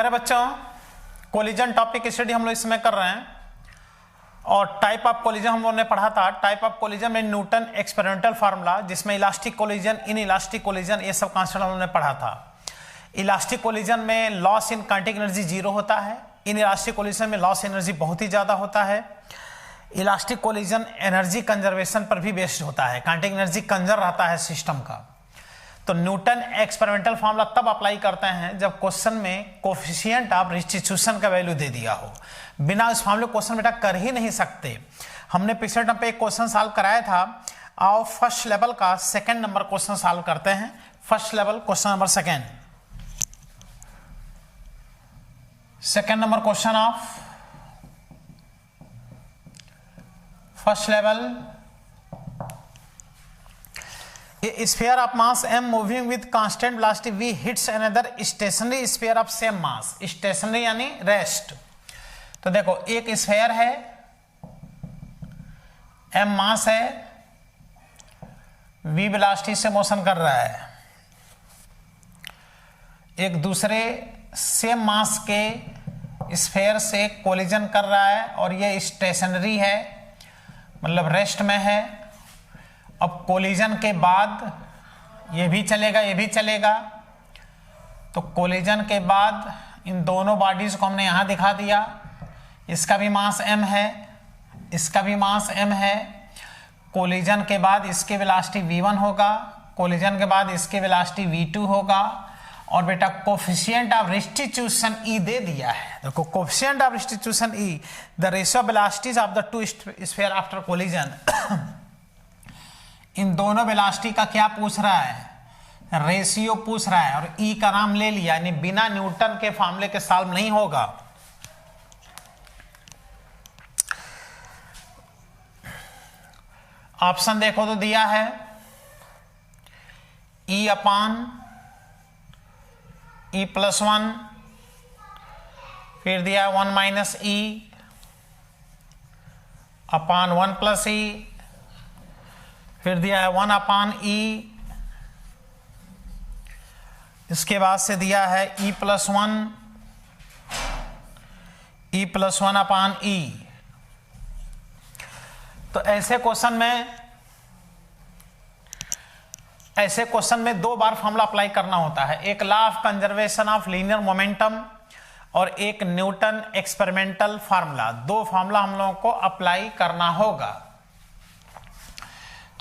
प्यारे बच्चों, collision topic study हम लोग इसमें कर रहे हैं और टाइप ऑफ कोलिजन हम लोगों ने पढ़ा था। टाइप ऑफ कोलिजन में न्यूटन एक्सपेरिमेंटल फार्मूला, जिसमें elastic collision, in elastic collision, ये सब कॉन्सेप्ट हम लोगों ने पढ़ा था। इलास्टिक कोलिजन में लॉस इन काइनेटिक एनर्जी 0 होता है। इन इलास्टिक कोलिजन में लॉस एनर्जी बहुत ही ज़्यादा होता है। इलास्टिक कोलिजन एनर्जी कंजर्वेशन पर भी बेस्ड होता है, काइनेटिक एनर्जी कंजर्व रहता है सिस्टम का। तो न्यूटन एक्सपेरिमेंटल फार्मूला तब अप्लाई करते हैं जब क्वेश्चन में कोफिशिएंट ऑफ रिस्टिट्यूशन का वैल्यू दे दिया हो। बिना इस फार्मूले क्वेश्चन बेटा कर ही नहीं सकते। हमने पिछले टर्म पे एक क्वेश्चन सॉल्व कराया था। आओ फर्स्ट लेवल का सेकंड नंबर क्वेश्चन सॉल्व करते हैं। First level question number second number question of first level. A sphere of mass m moving with constant velocity v hits another stationary sphere of same mass। stationary यानी rest. तो देखो एक sphere है, m मास है, v velocity से motion कर रहा है। एक दूसरे सेम मास के स्फीयर से कोलिजन कर रहा है और ये स्टेशनरी है, मतलब रेस्ट में है। अब कोलिजन के बाद ये भी चलेगा, ये भी चलेगा। तो कोलिजन के बाद इन दोनों बॉडीज को हमने यहां दिखा दिया। इसका भी मास m है, इसका भी मास m है। कोलिजन के बाद इसकी वेलोसिटी v1 होगा, कोलिजन के बाद इसकी वेलोसिटी v2 होगा। और बेटा कोफिशिएंट ऑफ रिस्टिट्यूशन E दे दिया है। देखो coefficient of restitution E, the ratio velocities of the two sphere after collision. इन दोनों वेलोसिटी का क्या पूछ रहा है? रेशियो पूछ रहा है। और E का नाम ले लिया, यानी बिना न्यूटन के फार्मूले के सॉल्व नहीं होगा। ऑप्शन देखो तो दिया है E अपान E प्लस 1, फिर दिया 1 minus E upon 1 plus E, फिर दिया है 1 अपान E, इसके बाद से दिया है E प्लस 1 अपान E। तो ऐसे क्वेश्चन में दो बार फॉर्मूला अप्लाई करना होता है। एक law of conservation of linear momentum और एक न्यूटन एक्सपेरिमेंटल फार्मूला। दो फार्मूला हम लोगों को अप्लाई करना होगा।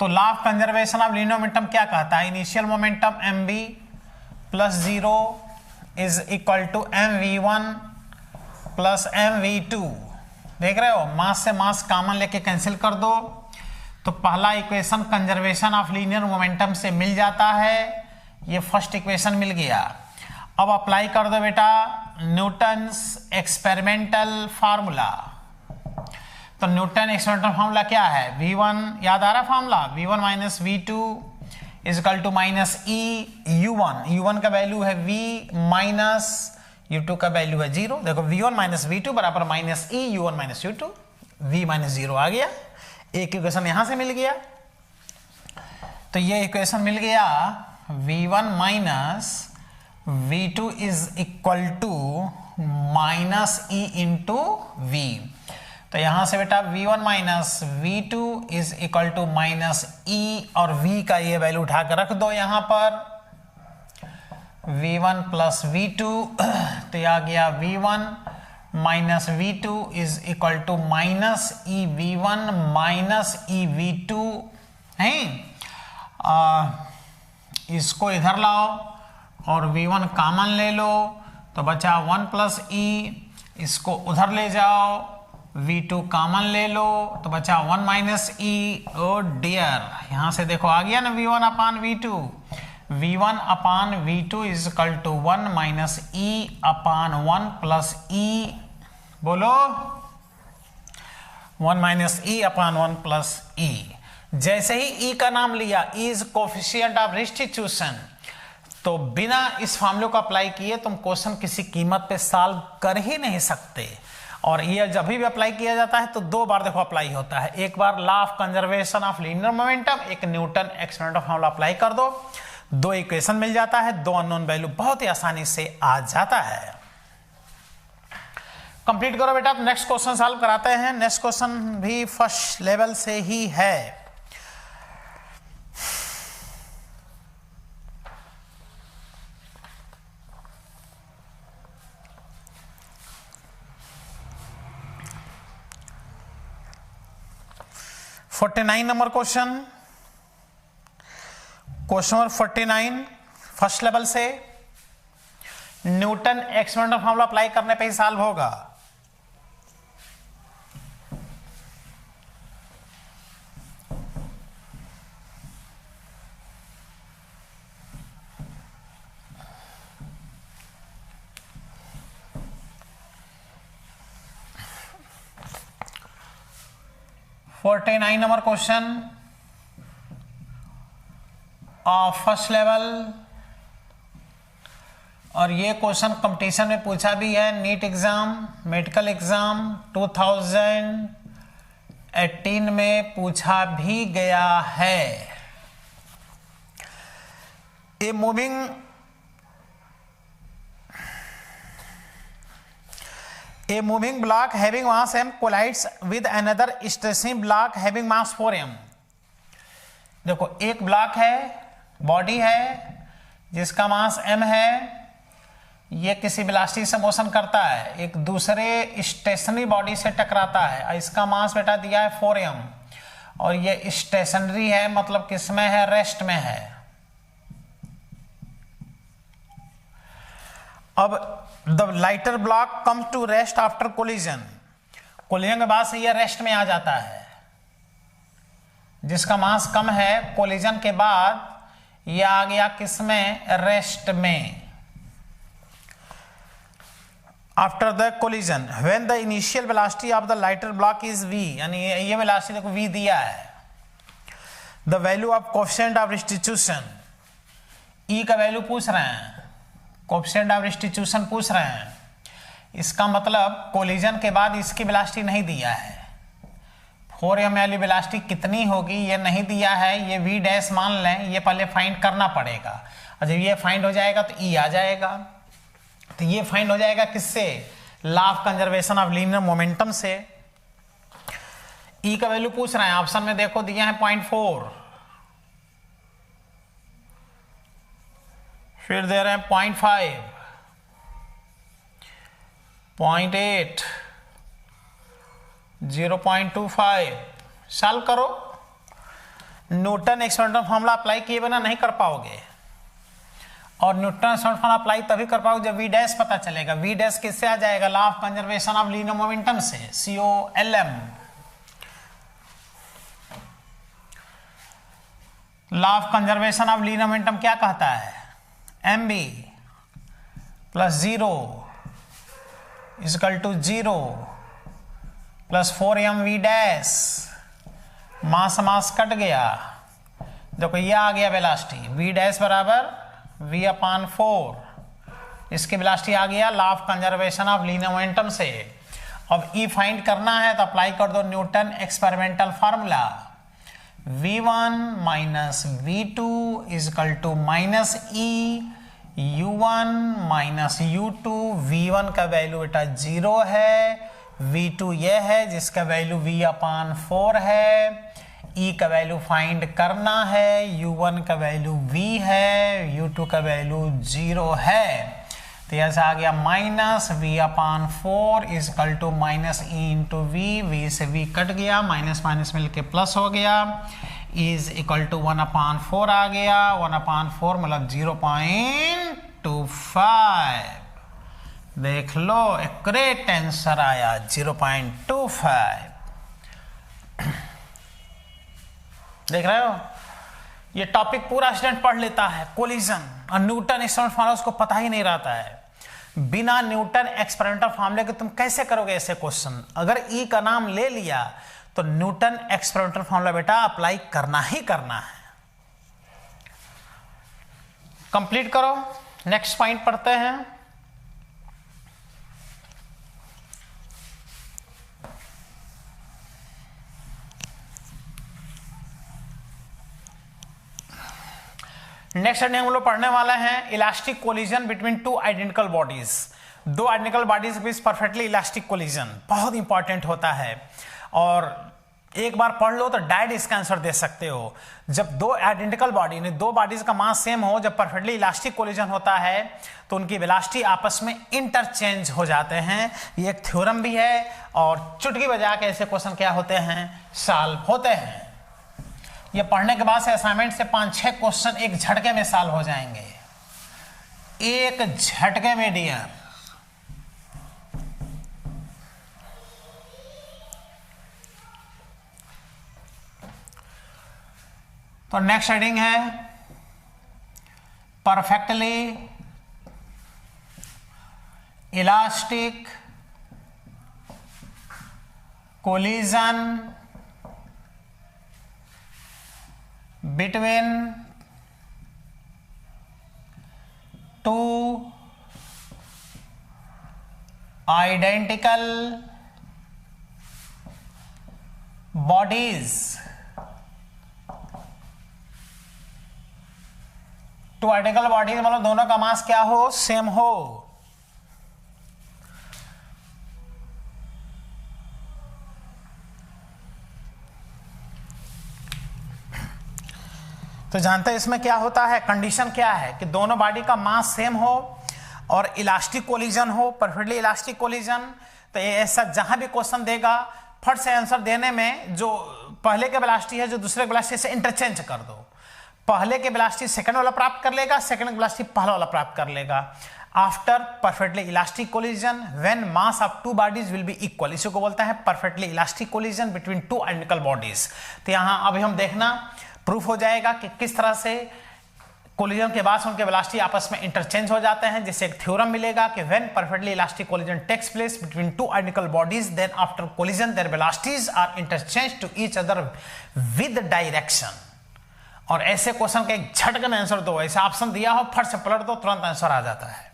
तो law of conservation of linear momentum क्या कहता है? Initial momentum mv plus 0 is equal to mv1 plus mv2। देख रहे हो, मास से मास कॉमन लेके कैंसिल कर दो तो पहला equation conservation of linear momentum से मिल जाता है। ये फर्स्ट इक्वेशन मिल गया। अब अप्लाई कर दो बेटा न्यूटन्स एक्सपेरिमेंटल फार्मूला। तो न्यूटन एक्सपेरिमेंटल फार्मूला क्या है? v1, याद आ रहा formula? v1 minus v2 is equal to minus e u1। u1 का वैल्यू है v माइनस u2 का वैल्यू है 0। देखो v1 माइनस v2 बराबर minus e u1 minus u2, v minus 0 आ गया। एक इक्वेशन यहां से मिल गया। तो ये इक्वेशन मिल गया v1 minus v2 is equal to minus e into v। तो यहां से बेटा v1 minus v2 is equal to minus e और v का ये वैल्यू उठा कर रख दो यहां पर। v1 प्लस v2 तो यह आ गया v1 minus v2 is equal to minus e v1 minus e v2 है। इसको इधर लाओ और v1 कॉमन ले लो तो बचा 1 प्लस e। इसको उधर ले जाओ, v2 कॉमन ले लो तो बचा 1 माइनस e। ओ डियर, यहां से देखो आ गया ना v1 upon v2। v1 upon v2 is equal to 1 minus e upon 1 plus e। बोलो 1 minus e upon 1 plus e। जैसे ही e का नाम लिया, e is coefficient of restitution, तो बिना इस फार्मूले को अप्लाई किए तुम क्वेश्चन किसी कीमत पे सॉल्व कर ही नहीं सकते। और ये जब भी अप्लाई किया जाता है तो दो बार देखो अप्लाई होता है। एक बार law of conservation of linear momentum, एक न्यूटन एक्सपेरिमेंटल फार्मूला अप्लाई कर दो, दो इक्वेशन मिल जाता है, दो अननोन वैल्यू बहुत ही आसानी से आ जाता है। कंप्लीट करो बेटा। नेक्स्ट क्वेश्चन सॉल्व कराते हैं। नेक्स्ट क्वेश्चन भी फर्स्ट लेवल से ही है। क्वेश्चन नंबर 49 फर्स्ट लेवल से न्यूटन एक्सपेरिमेंटल फॉर्मूला अप्लाई करने पे ही सॉल्व होगा। Forty 49 number question first level, और ये क्वेश्चन कंपटीशन में पूछा भी है। नीट एग्जाम, मेडिकल एग्जाम 2018 में पूछा भी गया है। A moving block having mass m collides with another stationary block having mass 4m। देखो एक ब्लॉक है, बॉडी है जिसका मास m है, ये किसी वेलोसिटी से मोशन करता है, एक दूसरे स्टेशनरी बॉडी से टकराता है, और इसका मास बेटा दिया है 4m, और ये स्टेशनरी है, मतलब किसमें है, रेस्ट में है। अब the lighter block come to rest after collision, collision के बाद से ये रेस्ट में आ जाता है। जिसका मास कम है, कोलिजन के बाद ये आ गया किसमें, रेस्ट में। After the collision when the initial velocity of the lighter block is v, यानी ये वेलोसिटी देखो v दिया है। The value of coefficient of restitution, e का वैल्यू पूछ रहे हैं, कोएफिशिएंट ऑफ रिस्टिट्यूशन पूछ रहे हैं। इसका मतलब कोलिजन के बाद इसकी वेलोसिटी नहीं दिया है। 4m वाली वेलोसिटी कितनी होगी ये नहीं दिया है, ये v डैश मान लें, ये पहले फाइंड करना पड़ेगा। और जब ये फाइंड हो जाएगा तो e आ जाएगा। तो ये फाइंड हो जाएगा किससे, law of conservation of linear momentum से। e का वैल्यू पूछ रहे हैं, ऑप्शन में देखो दिया है 0.4, फिर दे रहे हैं 0.5, 0.8, 0.25। सॉल्व करो। न्यूटन एक्सपेरिमेंटल फॉर्मूला अप्लाई किए बिना नहीं कर पाओगे, और न्यूटन एक्सपेरिमेंटल फॉर्मूला अप्लाई तभी कर पाओगे जब v डैश पता चलेगा। v डैश किससे आ जाएगा, law of conservation of linear momentum से, COLM। Law of conservation of linear momentum क्या कहता है, mb plus 0 is equal to 0 plus 4mv dash, mass mass cut गया। देखो ये आ गया वेलोसिटी, v डैश बराबर v/4, इसकी वेलोसिटी आ गया law of conservation of linear momentum से। अब e फाइंड करना है तो अप्लाई कर दो Newton experimental formula, v1 minus v2 is equal to minus e u1 minus u2। v1 का वैल्यू बेटा 0 है, v2 ये है जिसका वैल्यू v/4 है, e का वैल्यू फाइंड करना है, u1 का वैल्यू v है, u2 का वैल्यू 0 है। तो यहां से आ गया minus v/4 is equal to minus e into v से v कट गया, माइनस माइनस मिलके प्लस हो गया, इज इक्वल टू 1/4 आ गया, 1/4 मतलब 0.25। देख लो एक्यूरेट आंसर आया 0.25। देख रहे हो, ये टॉपिक पूरा स्टूडेंट पढ़ लेता है, कोलिजन और न्यूटन एक्सपेरिमेंटल फार्मूला उसको पता ही नहीं रहता है। बिना न्यूटन एक्सपेरिमेंटल फार्मूले के तुम कैसे करोगे ऐसे क्वेश्चन। अगर ई का नाम ले लिया तो न्यूटन एक्सपेरिमेंटल फार्मूला बेटा अप्लाई करना ही करना है। कंप्लीट करो। नेक्स्ट पॉइंट पढ़ते हैं। नेक्स्ट हम लोग पढ़ने वाला है elastic collision between two identical bodies. दो आइडेंटिकल बॉडीज के बीच परफेक्टली इलास्टिक कोलिजन बहुत इंपॉर्टेंट होता है, और एक बार पढ़ लो तो डायरेक्ट इसका आंसर दे सकते हो। जब दो आइडेंटिकल बॉडी ने दो बॉडीज का मास सेम हो, जब परफेक्टली इलास्टिक कोलिजन होता है तो उनकी वेलोसिटी आपस में इंटरचेंज हो जाते हैं। ये एक थ्योरम भी है, और चुटकी बजा के ऐसे क्वेश्चन क्या होते हैं, सॉल्व होते हैं। ये पढ़ने के बाद से असाइनमेंट से 5-6 क्वेश्चन एक झटके में सॉल्व हो जाएंगे, एक झटके में डियर। तो नेक्स्ट हेडिंग है perfectly elastic collision between two identical bodies. To identical bodies मतलब दोनों का मास क्या हो, सेम हो। तो जानते हैं इसमें क्या होता है, कंडीशन क्या है कि दोनों बॉडी का मास सेम हो और इलास्टिक कोलिजन हो, परफेक्टली इलास्टिक कोलिजन। तो ये ऐसा जहां भी क्वेश्चन देगा फट से आंसर देने में जो पहले के वेलोसिटी है जो दूसरे वेलोसिटी से इंटरचेंज कर दो। पहले के वेलोसिटी सेकंड वाला प्राप्त कर लेगा, सेकंड वेलोसिटी पहला वाला प्राप्त कर लेगा। After perfectly elastic collision when mass of two bodies will be equal, इसी को बोलता है perfectly elastic collision between two identical bodies. तो यहां अभी हम देखना प्रूफ हो जाएगा कि किस तरह से कोलिजन के बाद उनके वेलोसिटी आपस में इंटरचेंज हो जाते हैं, जिससे एक थ्योरम मिलेगा कि when perfectly elastic collision takes place between two identical bodies then after collision their velocities are interchange to each other with direction. और ऐसे क्वेश्चन का एक झटके में आंसर दो, ऐसा ऑप्शन दिया हो फट से पलट दो, तुरंत आंसर आ जाता है।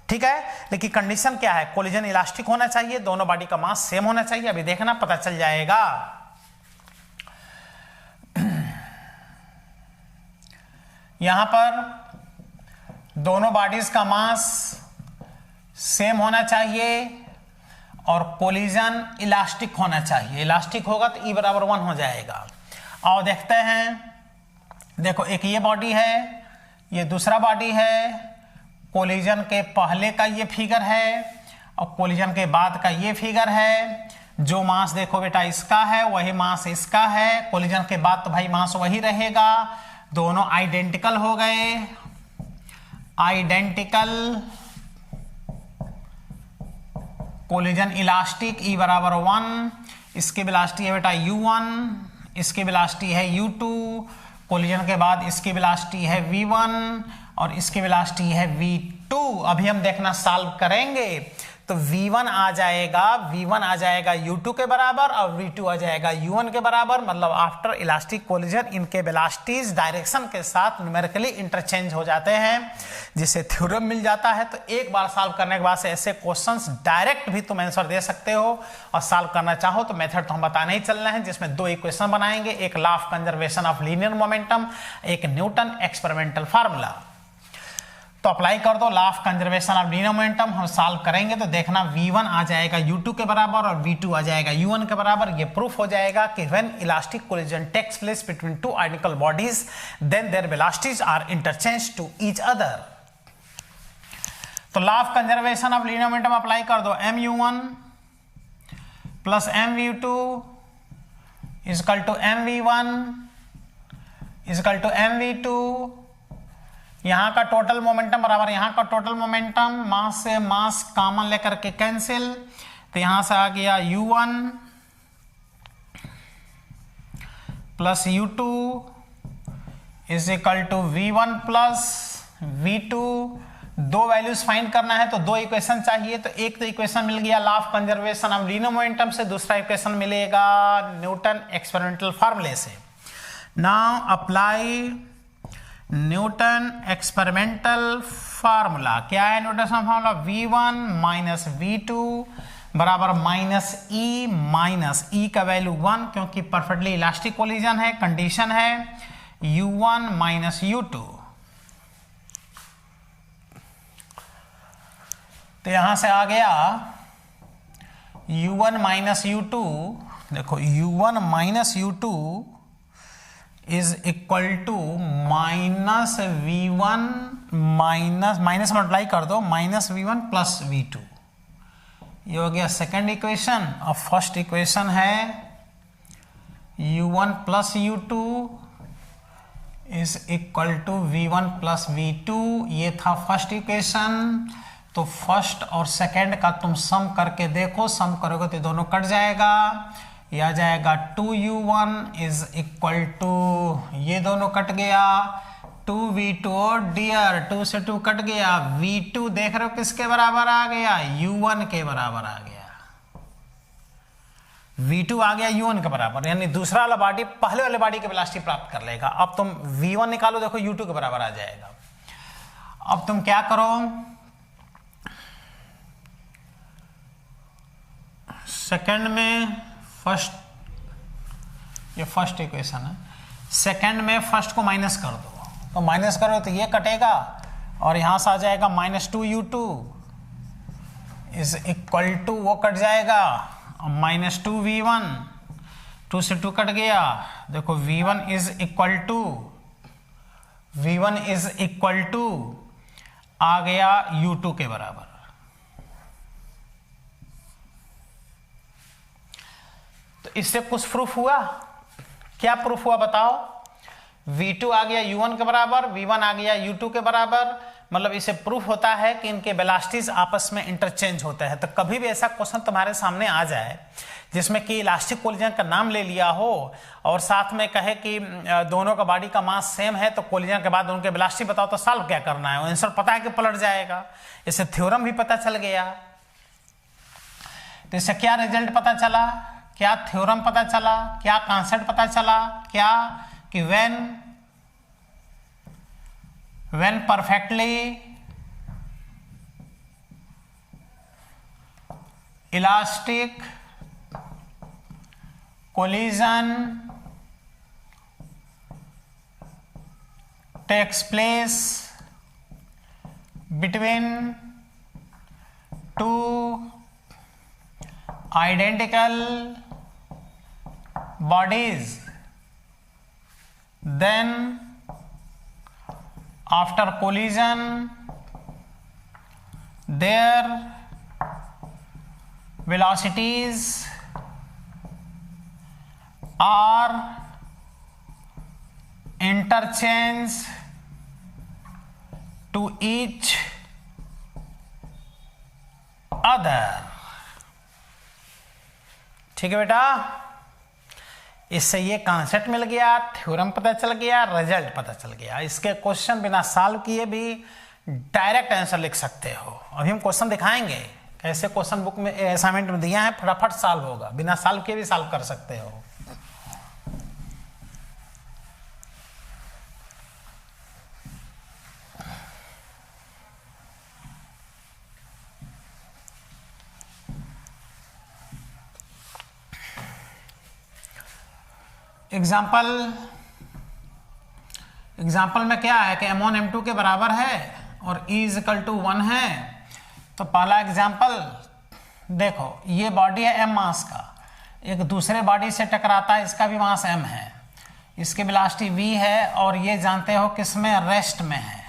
ठीक है, लेकिन कंडीशन क्या है, कोलिजन इलास्टिक होना चाहिए, दोनों बॉडी का मास सेम होना चाहिए। अभी देखना पता चल जाएगा। यहां पर दोनों बॉडीज का मास सेम होना चाहिए और कोलिजन इलास्टिक होना चाहिए। इलास्टिक होगा तो E = 1 हो जाएगा। और देखते हैं, देखो एक ये बॉडी है, ये दूसरा बॉडी है। कोलिजन के पहले का ये फिगर है और कोलिजन के बाद का ये फिगर है। जो मास देखो बेटा इसका है वही मास इसका है। कोलिजन के बाद तो भाई मास वही रहेगा। दोनों आइडेंटिकल हो गए, आइडेंटिकल कोलिजन इलास्टिक E = 1। इसकी वेलोसिटी है बेटा U1, इसकी वेलोसिटी है U2। कोलिजन के बाद इसकी वेलोसिटी है V1 और इसकी वेलोसिटी है V2। अभी हम देखना सॉल्व करेंगे तो V1 आ जाएगा U2 के बराबर और V2 आ जाएगा U1 के बराबर। मतलब आफ्टर इलास्टिक कोलिजन इनके वेलोसिटीज डायरेक्शन के साथ न्यूमेरिकली इंटरचेंज हो जाते हैं, जिससे थ्योरम मिल जाता है। तो एक बार सॉल्व करने के बाद से ऐसे क्वेश्चंस डायरेक्ट भी तुम आंसर दे सकते हो, और सॉल्व करना चाहो तो मेथड तो हम बताने ही चलना है, जिसमें दो इक्वेशन बनाएंगे, एक law of conservation of linear momentum, एक न्यूटन एक्सपेरिमेंटल फार्मूला। तो अप्लाई कर दो law of conservation of linear momentum. हम सॉल्व करेंगे तो देखना V1 आ जाएगा U2 के बराबर और V2 आ जाएगा U1 के बराबर। ये प्रूफ हो जाएगा कि when elastic collision takes place between two identical bodies then their velocities are interchange to each other. तो law of conservation of linear momentum apply कर दो। mu1 plus mu2 equal to mv1 equal to mv2। यहां का total momentum बराबर यहां का total momentum, मास से मास common लेकर के कैंसिल, तो यहां से आ गया U1 plus U2 is equal to V1 plus V2। दो वैल्यूज फाइंड करना है तो दो इक्वेशन चाहिए। तो एक तो इक्वेशन मिल गया law of conservation of linear momentum से, दूसरा इक्वेशन मिलेगा न्यूटन एक्सपेरिमेंटल फार्मूले से। Now apply Newton experimental formula. क्या है Newton formula? V1 minus V2 बराबर माइनस E का वैल्यू 1, क्योंकि परफेक्टली इलास्टिक कोलिजन है। कंडीशन है U1 माइनस U2। तो यहां से आ गया u1 माइनस u2, देखो u1 minus u2 is equal to minus v1 minus multiply कर दो माइनस v1 प्लस v2। ये हो गया सेकेंड इक्वेशन। अब फर्स्ट इक्वेशन है u1 plus u2 is equal to v1 plus v2। ये था फर्स्ट इक्वेशन। तो फर्स्ट और सेकेंड का तुम सम करके देखो, सम करोगे तो दोनों कट जाएगा। ये आ जाएगा 2u1 इज इक्वल टू, ये दोनों कट गया 2v2 और डियर 2 से 2 कट गया। v2 देख रहे हो किसके बराबर आ गया, u1 के बराबर आ गया। v2 आ गया u1 के बराबर, यानी दूसरा वाला बॉडी पहले वाले बॉडी की वेलोसिटी प्राप्त कर लेगा। अब तुम v1 निकालो, देखो u2 के बराबर आ जाएगा। अब तुम क्या करो, सेकंड में फर्स्ट, ये फर्स्ट इक्वेशन है, सेकंड में फर्स्ट को माइनस कर दो, तो माइनस करो तो ये कटेगा और यहां से आ जाएगा minus 2u2 is equal to, वो कट जाएगा माइनस 2v1, 2 से 2 कट गया। देखो v1 इज इक्वल टू आ गया u2 के बराबर। तो इससे कुछ प्रूफ हुआ, क्या प्रूफ हुआ बताओ। v2 आ गया u1 के बराबर, v1 आ गया u2 के बराबर, मतलब इसे प्रूफ होता है कि इनके वेलोसिटीज आपस में इंटरचेंज होते हैं। तो कभी भी ऐसा क्वेश्चन तुम्हारे सामने आ जाए जिसमें कि इलास्टिक कोलिजन का नाम ले लिया हो और साथ में कहे कि दोनों का बॉडी का मास सेम है, तो कोलिजन के बाद उनके वेलोसिटी बताओ, तो सॉल्व क्या करना है, आंसर पता है कि पलट जाएगा। इससे थ्योरम भी पता चल गया। तो इससे क्या रिजल्ट पता चला, क्या थ्योरम पता चला, क्या कॉन्सेप्ट पता चला, क्या कि when perfectly elastic collision takes place between two identical bodies, then after collision their velocities are interchange to each other। ठीक है बेटा, इससे ये कॉन्सेप्ट मिल गया, थ्योरम पता चल गया, रिजल्ट पता चल गया। इसके क्वेश्चन बिना सॉल्व किए भी डायरेक्ट आंसर लिख सकते हो। अभी हम क्वेश्चन दिखाएंगे कैसे क्वेश्चन बुक में असाइनमेंट में दिया है, फटाफट सॉल्व होगा, बिना सॉल्व किए भी सॉल्व कर सकते हो। एग्जाम्पल में क्या है कि m1 m2 के बराबर है और e इज इक्वल टू 1 है। तो पहला एग्जाम्पल देखो, ये बॉडी है m मास का, एक दूसरे बॉडी से टकराता है, इसका भी मास m है, इसकी वेलोसिटी v है और ये जानते हो किसमें, रेस्ट में है।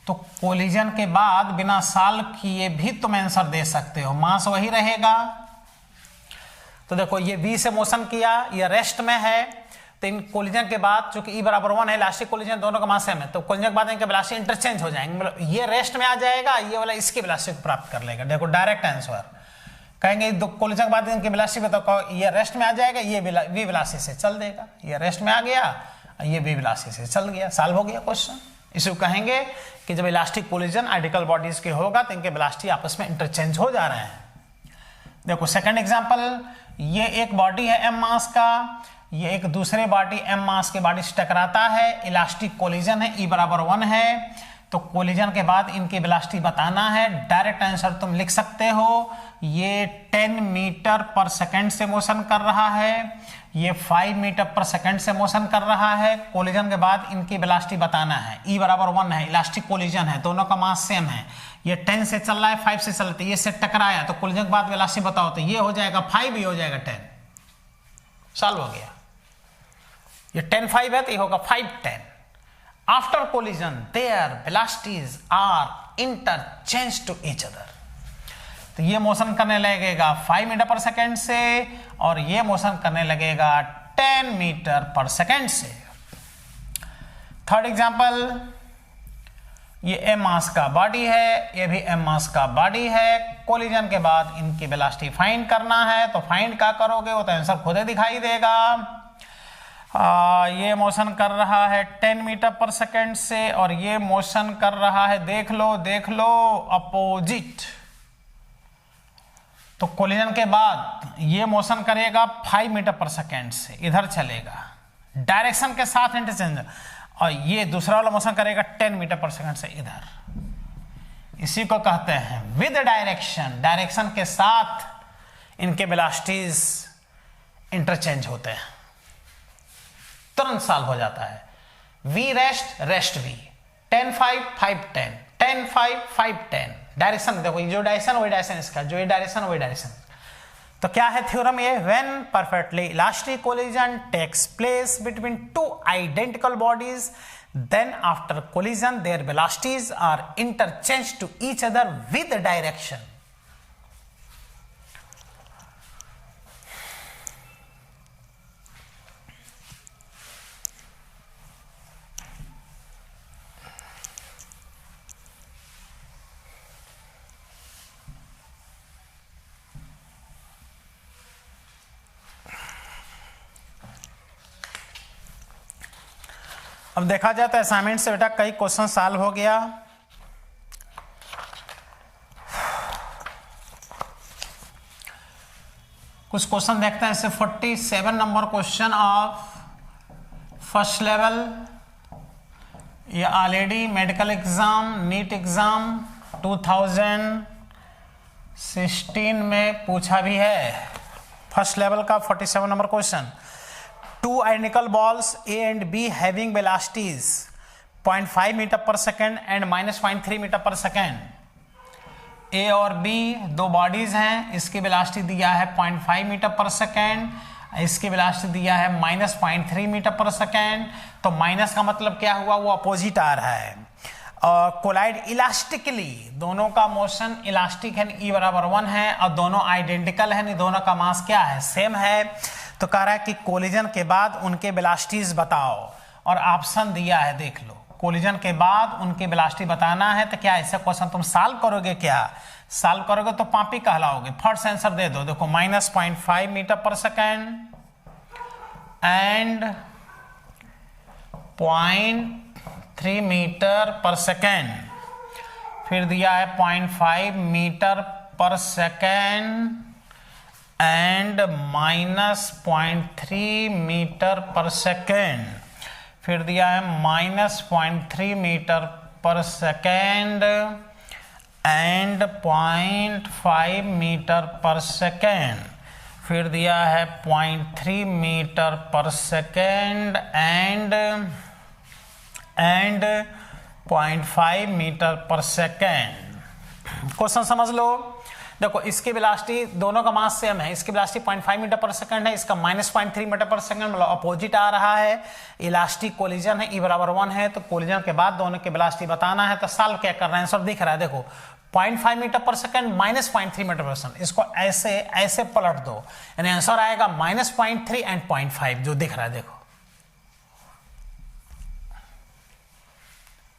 तो कोलिजन के बाद बिना सॉल्व किए भी तुम आंसर दे सकते हो, मास वही रहेगा। तो देखो ये v से मोशन किया, ये रेस्ट में है, तो इन कोलिजन के बाद चूंकि e बराबर 1 है, इलास्टिक कोलिजन दोनों का मास सेम है, तो कोलिजन के बाद इनके वेलोसिटी इंटरचेंज हो जाएंगे, मतलब ये रेस्ट में आ जाएगा, ये वाला इसकी वेलोसिटी प्राप्त कर लेगा। देखो डायरेक्ट आंसर कहेंगे, दो कोलिजन के बाद इनकी वेलोसिटी बताओ, ये रेस्ट में आ जाएगा, ये v वेलोसिटी से चल देगा, ये रेस्ट में आ गया, ये v वेलोसिटी से चल गया, सॉल्व हो गया क्वेश्चन। इसे कहेंगे कि जब इलास्टिक कोलिजन आइडेंटिकल बॉडीज के होगा तो इनके वेलोसिटी आपस में इंटरचेंज हो जा रहे हैं। देखो सेकंड एग्जांपल, ये एक बॉडी है m मास का, ये एक दूसरे बॉडी m मास के बॉडी से टकराता है, इलास्टिक कोलिजन है, e बराबर 1 है। तो कोलिजन के बाद इनकी वेलोसिटी बताना है। डायरेक्ट आंसर तुम लिख सकते हो, ये 10 मीटर पर सेकंड से मोशन कर रहा है, ये 5 मीटर पर सेकंड से मोशन कर रहा है। कोलिजन के बाद इनकी वेलोसिटी बताना है। E बराबर 1 है, इलास्टिक कोलिजन है, दोनों का मास सेम है। ये 10 से चल रहा है, 5 से चल रहा है, ये से टकराया तो कोलिजन के बाद वेलोसिटी बताओ, तो ये हो जाएगा 5, ये हो जाएगा 10। सॉल्व हो गया। ये 10 5 है तो ये होगा 5 10। After collision their velocities are interchange to each other. तो ये मोशन करने लगेगा 5 मीटर पर सेकेंड से और ये मोशन करने लगेगा 10 मीटर पर सेकेंड से। थर्ड एग्जांपल, ये m मास का बॉडी है, ये भी m मास का बॉडी है। कोलिजन के बाद इनकी वेलोसिटी फाइंड करना है, तो फाइंड क्या करोगे वो तो आंसर खुद ही दिखाई देगा। ये मोशन कर रहा है 10 मीटर पर सेकेंड से और ये मोशन कर रहा है, देख लो अपोजिट। तो कोलिजन के बाद ये मोशन करेगा 5 मीटर पर सेकेंड से, इधर चलेगा डायरेक्शन के साथ इंटरचेंज, और ये दूसरा वाला मोशन करेगा 10 मीटर पर सेकेंड से इधर। इसी को कहते हैं विद डायरेक्शन, डायरेक्शन के साथ इनके वेलोसिटीज इंटरचेंज होते हैं, तुरंत सॉल्व हो जाता है। V rest V, 10 5 5 10, 10 5 5 10। डायरेक्शन देखो, जो डायरेक्शन वही डायरेक्शन इसका, जो ये डायरेक्शन वही डायरेक्शन। तो क्या है थ्योरम ये, when perfectly elastic collision takes place between two identical bodies, then after collision their velocities are interchange to each other with direction. अब देखा जाए तो असाइनमेंट से बेटा कई क्वेश्चन सॉल्व हो गया। कुछ क्वेश्चन देखते हैं, जैसे 47 number question of first level, ये already medical exam, NEET exam 2016 में पूछा भी है। फर्स्ट लेवल का 47 number question, two identical balls A and B having velocities 0.5 metre per second and -0.3 metre per second. A और B दो bodies हैं, इसकी वेलोसिटी दिया है 0.5 मीटर पर सेकेंड, इसकी वेलोसिटी दिया है -0.3 मीटर पर सेकेंड। तो माइनस का मतलब क्या हुआ, वो अपोजिट आ रहा है। कोलाइड इलास्टिकली, दोनों का मोशन इलास्टिक है, E बराबर 1 है, और दोनों आइडेंटिकल है, दोनों का मास क्या है, सेम है। तो कह रहा है कि कोलिजन के बाद उनके वेलोसिटीज बताओ, और ऑप्शन दिया है देख लो, कोलिजन के बाद उनकी वेलोसिटी बताना है। तो क्या ऐसे क्वेश्चन तुम सॉल्व करोगे, क्या सॉल्व करोगे तो पापी कहलाओगे। फर्स्ट आंसर दे दो, देखो -0.5 metre per second and 0.3 metre per second, फिर दिया है 0.5 metre per second and -0.3 metre per second, फिर दिया है -0.3 metre per second and 0.5 metre per second, फिर दिया है 0.3 metre per second and 0.5 metre per second. Question समझ लो। देखो इसकी वेलोसिटी, दोनों का मास सेम है, इसकी वेलोसिटी 0.5 मीटर पर सेकंड है, इसका -0.3 मीटर पर सेकंड, मतलब अपोजिट आ रहा है। इलास्टिक कोलिजन है, E बराबर 1 है, तो कोलिजन के बाद दोनों की वेलोसिटी बताना है। तो सॉल्व क्या कर रहे हैं, आंसर दिख रहा है, देखो 0.5 मीटर पर सेकंड -0.3 मीटर पर सेकंड, इसको ऐसे ऐसे पलट दो, यानी आंसर आएगा -0.3 एंड 0.5, जो दिख रहा है देखो,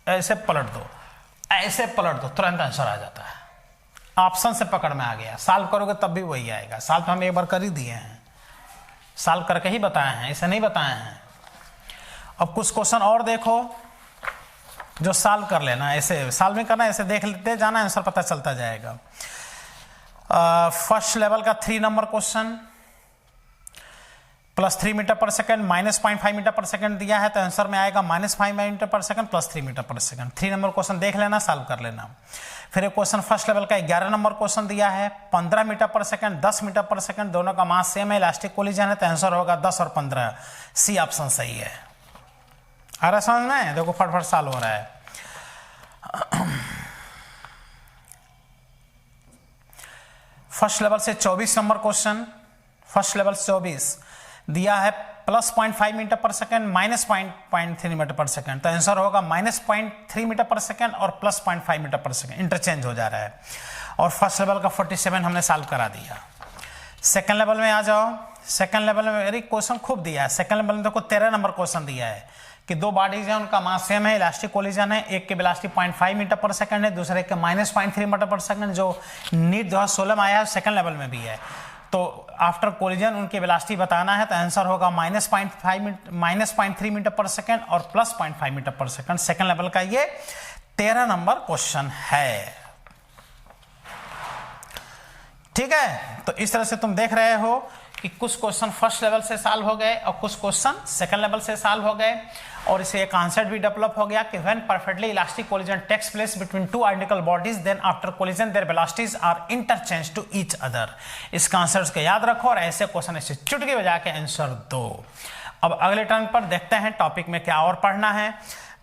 ऐसे पलट दो, ऐसे पलट दो, तुरंत आंसर आ जाता है। ऑप्शन से पकड़ में आ गया, सॉल्व करोगे तब भी वही आएगा। सॉल्व तो हम एक बार कर ही दिए हैं, सॉल्व करके ही बताए हैं, ऐसे नहीं बताए हैं। अब कुछ क्वेश्चन और देखो जो सॉल्व कर लेना, ऐसे सॉल्व नहीं करना, ऐसे देख लेते जाना, आंसर पता चलता जाएगा। फर्स्ट लेवल का 3 नंबर क्वेश्चन, प्लस 3 मीटर पर सेकंड, माइनस 0.5 मीटर पर सेकंड दिया है तो आंसर में आएगा माइनस 5 मीटर पर सेकंड प्लस 3 मीटर पर सेकंड। 3 नंबर क्वेश्चन देख लेना, सॉल्व कर लेना। फिर एक क्वेश्चन फर्स्ट लेवल का 11 नंबर क्वेश्चन दिया है, 15 मीटर पर सेकंड 10 मीटर पर सेकंड, दोनों का मास सेम है, इलास्टिक कोलिजन है तो आंसर होगा 10 और 15। सी ऑप्शन सही है। आ रहा समझ में? देखो फटाफट सॉल्व हो रहा है। फर्स्ट लेवल से 24 नंबर क्वेश्चन, फर्स्ट लेवल 24 दिया है प्लस 0.5 मीटर पर सेकंड माइनस 0.3 मीटर पर सेकंड, तो आंसर होगा माइनस 0.3 मीटर पर सेकंड और प्लस 0.5 मीटर पर सेकंड, इंटरचेंज हो जा रहा है। और फर्स्ट लेवल का 47 हमने सॉल्व करा दिया। सेकंड लेवल में आ जाओ। सेकंड लेवल में मेरी क्वेश्चन खूब दिया है। सेकंड लेवल में देखो 13 नंबर क्वेश्चन दिया है कि दो बॉडीज हैं, उनका मास सेम है, इलास्टिक कोलिजन है, एक के वेलोसिटी 0.5 मीटर पर सेकंड है, दूसरे के माइनस 0.3 मीटर पर सेकंड, जो नीट 2016 में आया है, सेकंड लेवल में भी है। तो आफ्टर कोलिजन उनकी वेलोसिटी बताना है तो आंसर होगा माइनस 0.3 मीटर पर सेकंड और प्लस 0.5 मीटर पर सेकंड। सेकंड लेवल का ये 13 नंबर क्वेश्चन है। ठीक है, तो इस तरह से तुम देख रहे हो कि कुछ क्वेश्चन फर्स्ट लेवल से सॉल्व हो गए और कुछ क्वेश्चन सेकंड लेवल से सॉल्व हो गए। और इसे एक कॉन्सेप्ट भी डेवलप हो गया कि when perfectly elastic collision takes place between two identical bodies, then after collision their velocities are interchange to each other. इस कॉन्सेप्ट को याद रखो और ऐसे क्वेश्चन ऐसे चुटकी बजा के आंसर दो। अब अगले टर्न पर देखते हैं टॉपिक में क्या और पढ़ना है।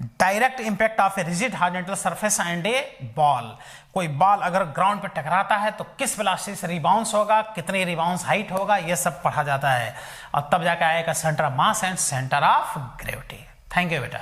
Direct impact of a rigid horizontal surface and A ball. कोई बॉल अगर ग्राउंड पे टकराता है तो किस वेलोसिटी से रिबाउंस होगा, कितनी रिबाउंस हाइट होगा, ये सब पढ़ा जाता है। और तब जाकर आएगा centre of mass and centre of gravity. Thank you बेटा।